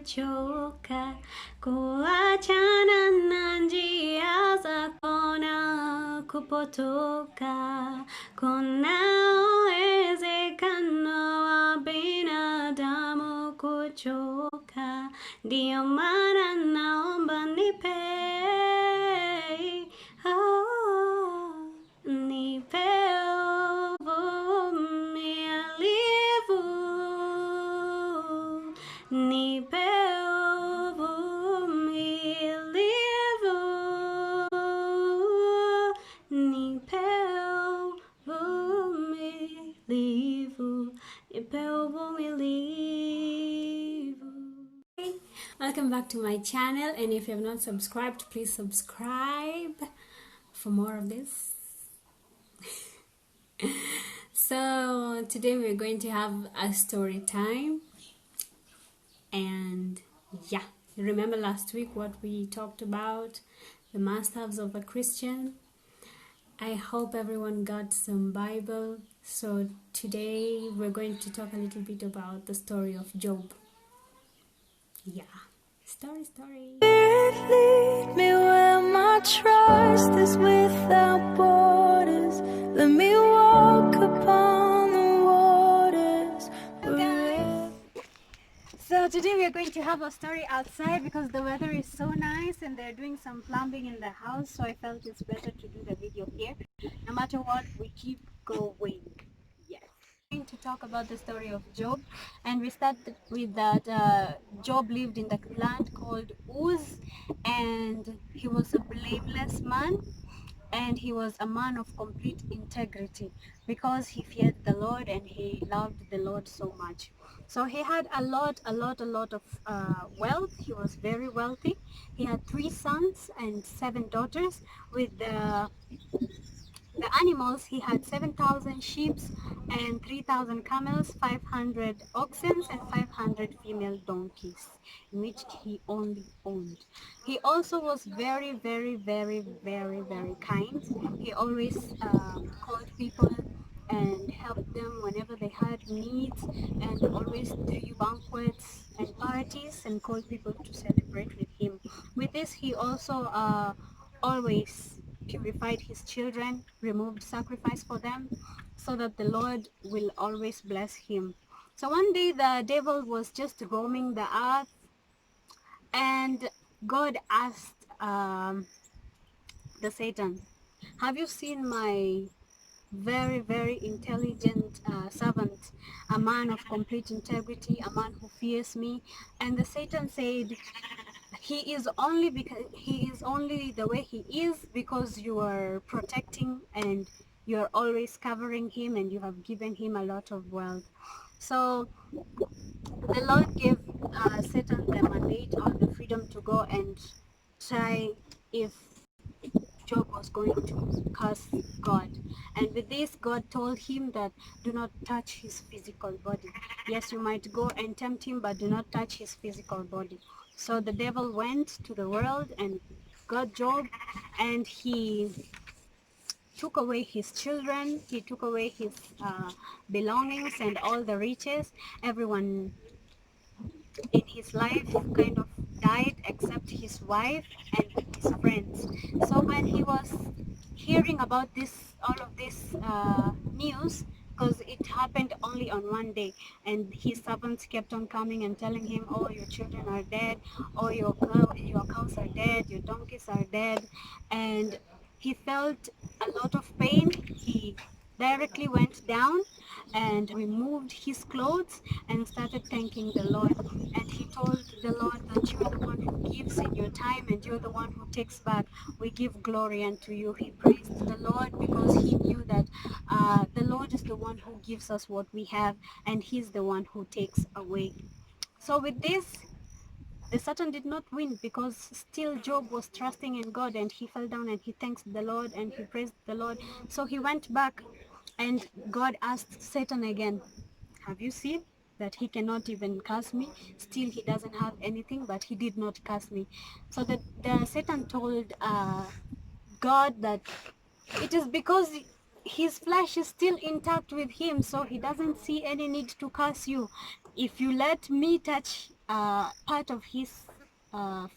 kuchoka, kuachana na njia zako na kupotoka. Kuna uwezekano wa binadamu kuchoka, ndio maana naomba nipe nipe uvumilivu, nipe uvumilivu, nipe uvumilivu, nipe uvumilivu. Welcome back to my channel, and if you have not subscribed, please subscribe for more of this. So today we're going to have a story time, and yeah, remember last week what we talked about, the must-haves of a Christian. I hope everyone got some Bible. So today we're going to talk a little bit about the story of Job. Yeah, story. Lead me where my trust is without borders. Let me walk upon the waters. So today we are going to have a story outside because the weather is so nice and they're doing some plumbing in the house, so I felt it's better to do the video here. No matter what, we keep going. Yes. We're going to talk about the story of Job, and we start with that Job lived in the land called Uz, and he was a blameless man, and he was a man of complete integrity because he feared the Lord and he loved the Lord so much. So he had a lot of wealth. He was very wealthy. He had 3 sons and 7 daughters. With the animals, he had 7,000 sheep and 3,000 camels, 500 oxen and 500 female donkeys, which he only owned. He also was very kind. He always called people and helped them whenever they had needs, and always threw banquets and parties and called people to celebrate with him. With this, he also always purified his children, removed sacrifice for them, so that the Lord will always bless him. So one day the devil was just roaming the earth, and God asked the Satan, have you seen my very intelligent servant, a man of complete integrity, a man who fears me? And the Satan said, he is only the way he is because you are protecting and you are always covering him and you have given him a lot of wealth. So the Lord gave Satan the mandate or the freedom to go and try if Job was going to curse God. And with this, God told him that do not touch his physical body. Yes, you might go and tempt him, but do not touch his physical body. So the devil went to the world and got Job, and he took away his children, he took away his belongings and all the riches. Everyone in his life kind of died except his wife and his friends. So when he was hearing about this, all of this news, because it happened only on one day, and his servants kept on coming and telling him, oh, your children are dead, oh, your cows are dead, your donkeys are dead, and he felt a lot of pain. He directly went down and removed his clothes and started thanking the Lord. And he told the Lord that you are the one who gives in your time and you're the one who takes back. We give glory unto you. He praised the Lord because he knew that the Lord is the one who gives us what we have, and he's the one who takes away. So with this, the Satan did not win because still Job was trusting in God, and he fell down and he thanked the Lord and he praised the Lord. So he went back, and God asked Satan again, have you seen that he cannot even curse me? Still he doesn't have anything, but he did not curse me. So the Satan told God that it is because his flesh is still intact with him, so he doesn't see any need to curse you. If you let me touch part of his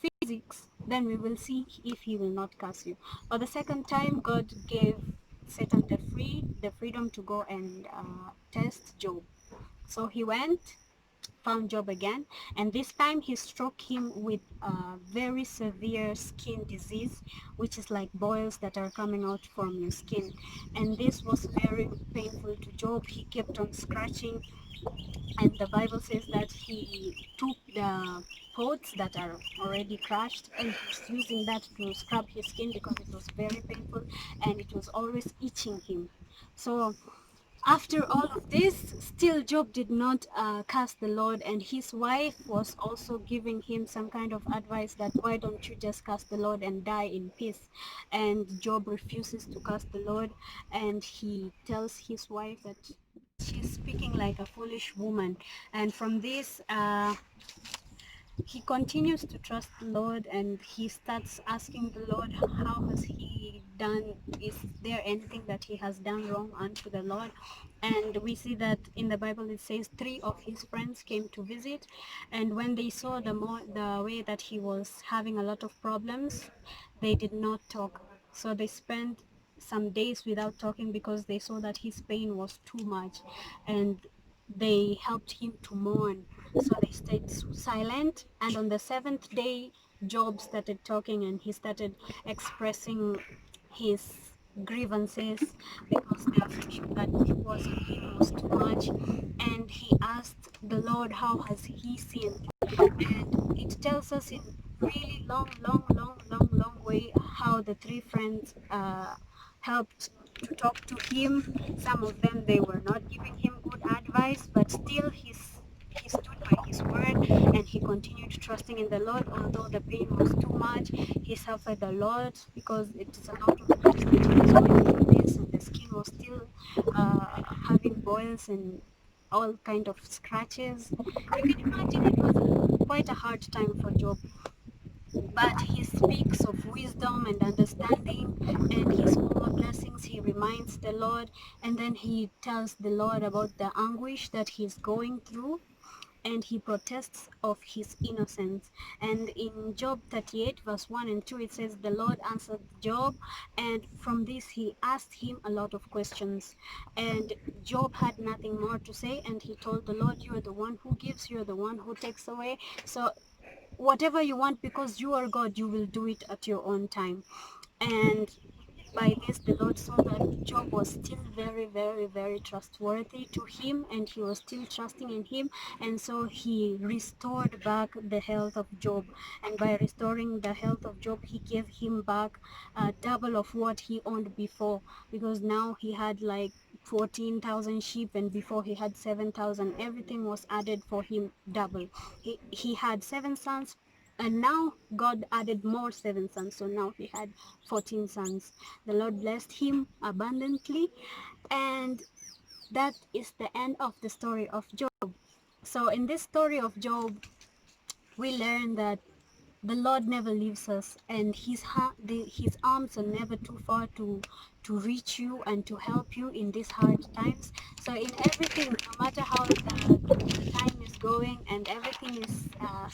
physics, then we will see if he will not curse you. Or the second time, God gave Satan the freedom to go and test Job. So he went, found Job again, and this time he struck him with a very severe skin disease, which is like boils that are coming out from your skin. And this was very painful to Job. He kept on scratching, and the Bible says that he took the pots that are already crushed and he's using that to scrub his skin because it was very painful and it was always itching him. So after all of this, still Job did not curse the Lord, and his wife was also giving him some kind of advice that why don't you just curse the Lord and die in peace. And Job refuses to curse the Lord, and he tells his wife that she's speaking like a foolish woman. And from this he continues to trust the Lord, and he starts asking the Lord, how has he done? Is there anything that he has done wrong unto the Lord? And we see that in the Bible it says 3 of his friends came to visit, and when they saw the way that he was having a lot of problems, they did not talk. So they spent some days without talking because they saw that his pain was too much, and they helped him to mourn. So they stayed silent, and on the 7th day Job started talking, and he started expressing his grievances because the affliction that was in him was too much. And he asked the Lord, how has he sinned? And it tells us in really long way how the 3 friends helped to talk to him. Some of them, they were not giving him good advice, but still he stood by his word and he continued trusting in the Lord. Although the pain was too much, he suffered a lot because it is a lot of times that he was going through this, and the skin was still having boils and all kind of scratches. You can imagine it was quite a hard time for Job. But he speaks of wisdom and understanding, and his small blessings he reminds the Lord, and then he tells the Lord about the anguish that he's going through, and he protests of his innocence. And in Job 38 verse 1 and 2 it says, the Lord answered Job, and from this he asked him a lot of questions, and Job had nothing more to say, and he told the Lord, you are the one who gives, you are the one who takes away, so whatever you want, because you are God, you will do it at your own time. And by this the Lord saw that Job was still very trustworthy to him, and he was still trusting in him, and so he restored back the health of Job. And by restoring the health of Job, he gave him back double of what he owned before, because now he had like 14,000 sheep, and before he had 7,000. Everything was added for him double. He had 7 sons, and now God added more 7 sons, so now he had 14 sons. The Lord blessed him abundantly, and that is the end of the story of Job. So in this story of Job, we learn that the Lord never leaves us, and his arms are never too far to reach you and to help you in these hard times. So in everything, no matter how the time is going and everything is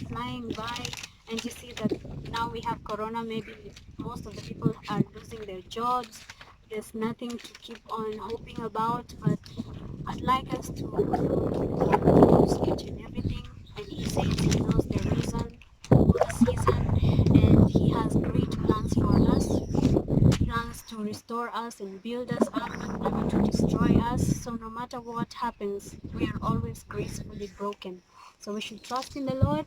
flying by, and you see that now we have corona, maybe most of the people are losing their jobs, there's nothing to keep on hoping about, but I'd like us to knows each and everything, and he says he knows the reason, the season, and he has great plans for us, plans to restore us and build us up, but never to destroy us. So no matter what happens, we are always gracefully broken. So we should trust in the Lord,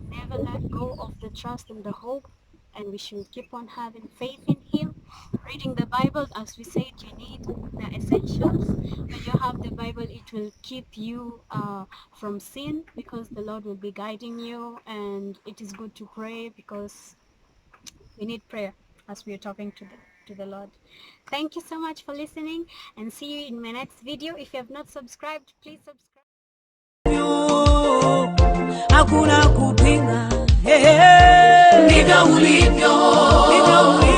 never let go of the trust and the hope, and we should keep on having faith in him. Reading the Bible, as we said, you need the essentials. When you have the Bible, it will keep you from sin, because the Lord will be guiding you, and it is good to pray because we need prayer as we are talking to the Lord. Thank you so much for listening, and see you in my next video. If you have not subscribed, please subscribe. Hakuna kupinga, ndivyo ulivyo, ndivyo ulivyo.